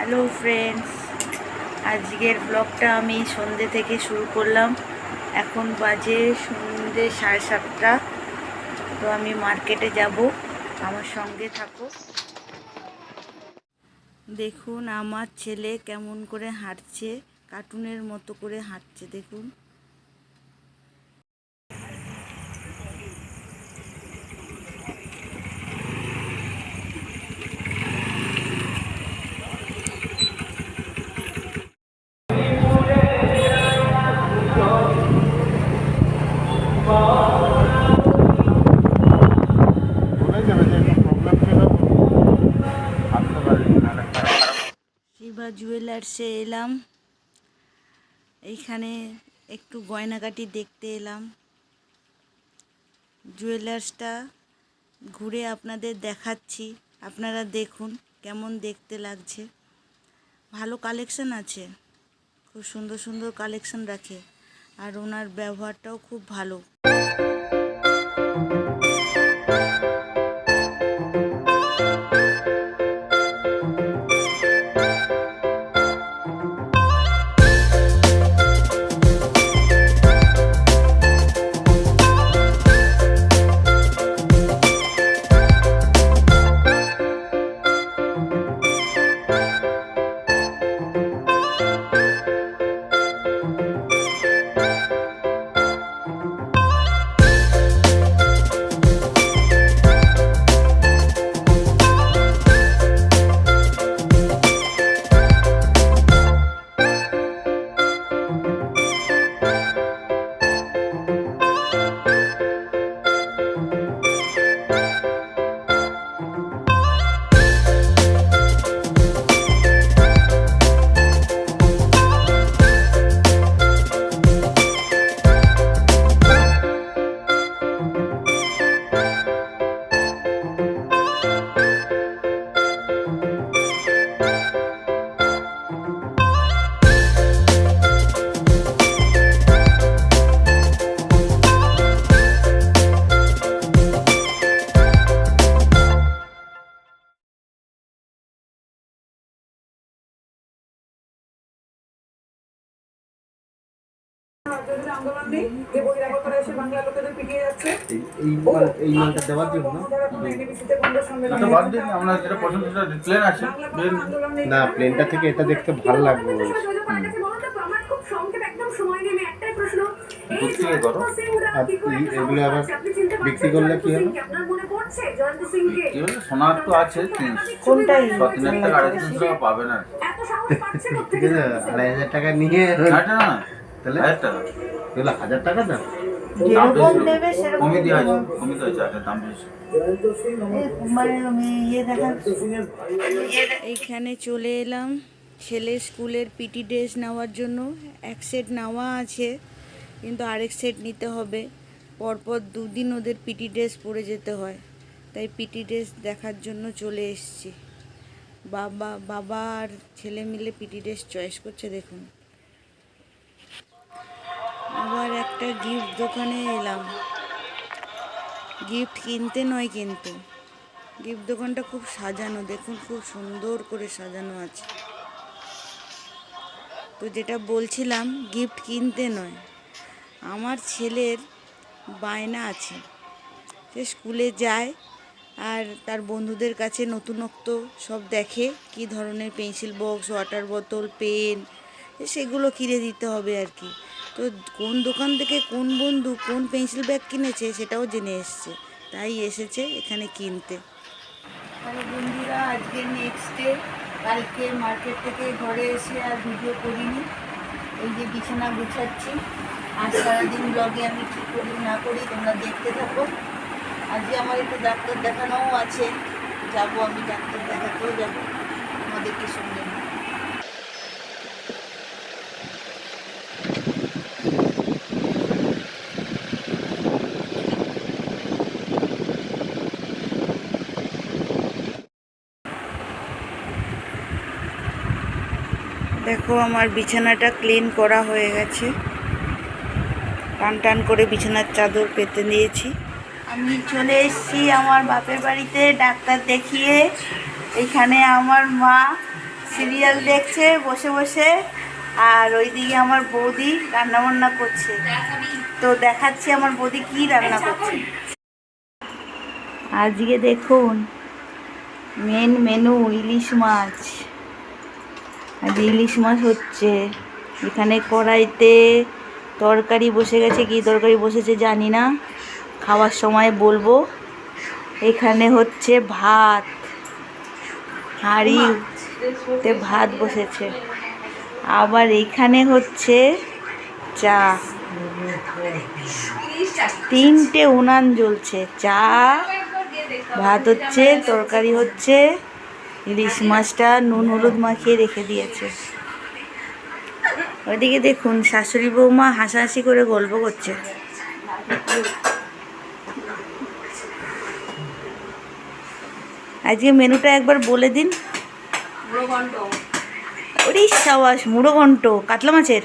Hello friends, আজকের ব্লগটা আমি সন্ধ্যে থেকে শুরু করলাম। এখন বাজে সন্ধ্যে 7:30। তো আমি মার্কেটে যাব, আমার সঙ্গে থাকো। দেখুন আমার ছেলে কেমন করে হাঁটছে, কার্টুনের মতো করে হাঁটছে দেখুন। শিবা জুয়েলার্সে এলাম, এইখানে একটু গয়নাগাটি দেখতে এলাম। জুয়েলার্সটা ঘুরে আপনাদের দেখাচ্ছি, আপনারা দেখুন কেমন দেখতে লাগছে। ভালো কালেকশন আছে, খুব সুন্দর সুন্দর কালেকশন রাখে, আর ওনার ব্যবহারটাও খুব ভালো। এই মালটা দেওয়ার জন্য না, প্লেনটা থেকে এটা দেখতে ভালো লাগবে। এগুলো আবার বিক্রি করলে কি হবে? সোনার তো আছে, কোনটাই পাবে না। ঠিক আছে, 2,500 টাকা নিয়ে তাহলে 1,000 টাকা দাম যেরকম নেবে সেরকম কমে দিয়ে আছে, কমে দিয়ে আছে, দাম বেশি। এইখানে চলে এলাম ছেলের স্কুলের পিটি ড্রেস নেওয়ার জন্য। এক সেট নেওয়া আছে, কিন্তু আরেক সেট নিতে হবে। পরপর 2 দিন ওদের পিটি ড্রেস পরে যেতে হয়, তাই পিটি ড্রেস দেখার জন্য চলে এসেছি। বাবা আর ছেলে মিলে পিটি ড্রেস চয়েস করছে দেখুন। আবার একটা গিফট দোকানে এলাম, গিফট কিনতে নয়, কিন্তু গিফট দোকানটা খুব সাজানো দেখুন, খুব সুন্দর করে সাজানো আছে। তো যেটা বলছিলাম, গিফট কিনতে নয়, আমার ছেলের বায়না আছে, সে স্কুলে যায় আর তার বন্ধুদের কাছে নতুনত্ব সব দেখে, কি ধরনের পেন্সিল বক্স, ওয়াটার বোতল, পেন, সেগুলো কিনে দিতে হবে আর কি। তো কোন দোকান থেকে কোন বন্ধু কোন পেন্সিল ব্যাগ কিনেছে সেটাও জেনে এসছে, তাই এসেছে এখানে কিনতে। হ্যালো বন্ধুরা, আজকে নেক্সট ডে। কালকে মার্কেট থেকে ঘরে এসে আর ভিডিও করিনি, এই যে বিছানা গুছাচ্ছি। আর সারাদিন ব্লগে আমি কী করি না করি তোমরা দেখতে থাকো। আজকে আমার একটু ডাক্তার দেখানোও আছে, যাবো, আমি ডাক্তার দেখাতেও যাবো, আমাদেরকে সঙ্গে নিয়ে। দেখো আমার বিছানাটা ক্লিন করা হয়ে গেছে, টান টান করে বিছানার চাদর পেতে নিয়েছি। আমি চলে এসেছি আমার বাপের বাড়িতে ডাক্তার দেখিয়ে। এখানে আমার মা সিরিয়াল দেখছে বসে বসে, আর ওইদিকে আমার বৌদি রান্না বান্না করছে। তো দেখাচ্ছি আমার বৌদি কি রান্না করছে। আজকে দেখুন মেন মেনু ইলিশ মাছ। আজ ইলিশ মাছ হচ্ছে। এখানে কড়াইতে তরকারি বসে গেছে, কি তরকারি বসেছে জানি না, খাওয়ার সময় বলবো। এখানে হচ্ছে ভাত, হাঁড়িতে ভাত বসেছে। আবার এখানে হচ্ছে চা, 3টে উনান জ্বলছে। চা, ভাত হচ্ছে, তরকারি হচ্ছে, ইলিশ মাছটা নুন হলুদ মাখিয়ে রেখে দিয়েছে। ওইদিকে দেখুন শাশুড়ি বৌমা হাসাহাসি করে গল্প করছে। আজকে মেনুটা একবার বলে দিন। ওরে সাবাস, মুড়ো ঘন্ট কাতলা মাছের।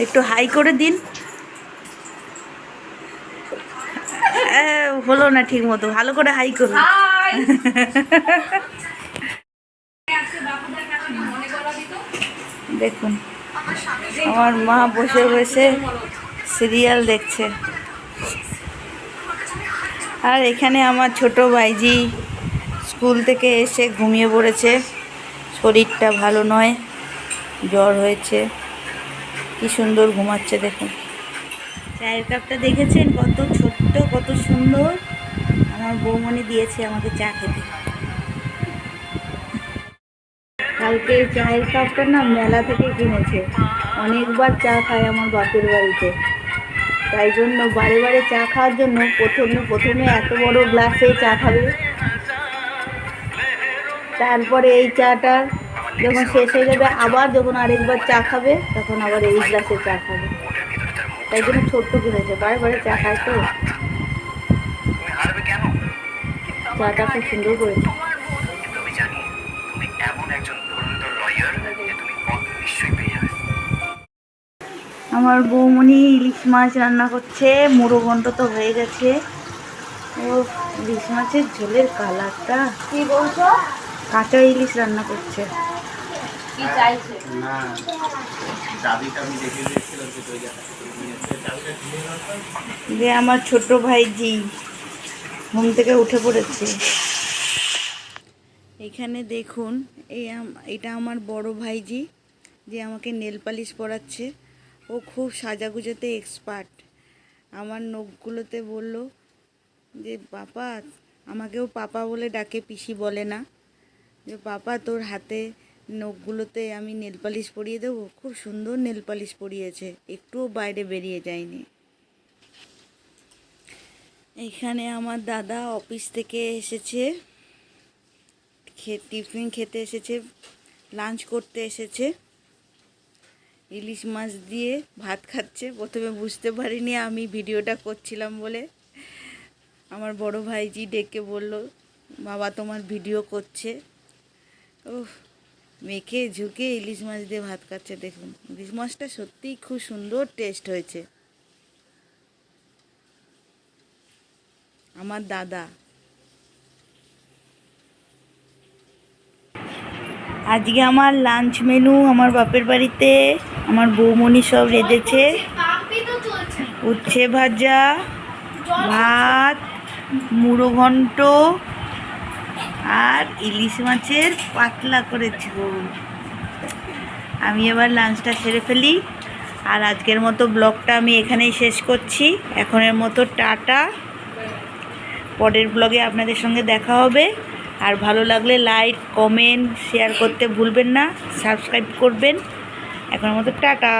একটু হাই করে দিন। হলো না ঠিক মতো, ভালো করে হাই করুন। দেখুন আমার মা বসে বসে সিরিয়াল দেখছে। আর এখানে আমার ছোট ভাইজি স্কুল থেকে এসে ঘুমিয়ে পড়েছে। শরীরটা ভালো নয়, জ্বর হয়েছে। কি সুন্দর ঘুমাচ্ছে দেখুন। চায়ের কাপটা দেখেছেন কত ছোট্ট, কত সুন্দর। আমার বৌমনি দিয়েছে আমাকে চা খেতে। কালকে এই চায়ের কাপটা না মেলা থেকে কিনেছে। অনেকবার চা খায় আমার বাপের বাড়িতে, তাই জন্য বারে বারে চা খাওয়ার জন্য প্রথমে এত বড় গ্লাসে চা খাবে। তারপরে এই চাটা যখন শেষ হয়ে যাবে, আবার যখন আরেকবার চা খাবে, তখন আবার এই গ্লাসে চা খাবে। তাই জন্য ছোট্ট কিনেছে, বারে বারে চা খায় তো। চাটা খুব সুন্দর করেছে। আমার বৌমনি ইলিশ মাছ রান্না করছে। মুড়ো ঘন্ট তো হয়ে গেছে। ও ইলিশ মাছের ঝোলের কালারটা, কি বলছো? কাঁচা ইলিশ রান্না করছে। কি চাইছে? না, চাবিটা আমি দেখে দিয়েছিলাম যে আমার ছোট ভাইজি ঘুম থেকে উঠে পড়েছে। এখানে দেখুন এটা আমার বড় ভাইজি, যে আমাকে নেল পালিশ পরাচ্ছে। ও খুব সাজাগুজোতে এক্সপার্ট। আমার নখগুলোতে বলল যে পাপা, আমাকেও পাপা বলে ডাকে, পিসি বলে না, যে পাপা তোর হাতে নখগুলোতে আমি নেল পালিশ পরিয়ে দেবো। খুব সুন্দর নেল পালিশ পরিয়েছে, একটুও বাইরে বেরিয়ে যায়নি। এখানে আমার দাদা অফিস থেকে এসেছে, টিফিন খেতে এসেছে, লাঞ্চ করতে এসেছে। ইলিশ মাছ দিয়ে ভাত খাচ্ছে। প্রথমে বুঝতে পারিনি আমি ভিডিওটা করছিলাম বলে। আমার বড় ভাইজি ডেকে বলল, বাবা তোমার ভিডিও করছে। ও মেখে ঝুঁকে ইলিশ মাছ দিয়ে ভাত খাচ্ছে। দেখুন ইলিশ মাছটা সত্যিই খুব সুন্দর টেস্ট হয়েছে। আমার দাদা। আজকে আমার লাঞ্চ মেনু আমার বাপের বাড়িতে আমার বৌমনি সব রেঁধেছে। উচ্ছে ভাজা, ভাত, মুড়ো ঘন্ট আর ইলিশ মাছের পাতলা করে ঝোল। আমি এবার লাঞ্চটা সেরে ফেলি। আর আজকের মতো ব্লগটা আমি এখানেই শেষ করছি। এখনের মতো টাটা। পরের ব্লগে আপনাদের সঙ্গে দেখা হবে। আর ভালো লাগলে লাইক, কমেন্ট, শেয়ার করতে ভুলবেন না। সাবস্ক্রাইব করবেন। এখনের মতো টাটা।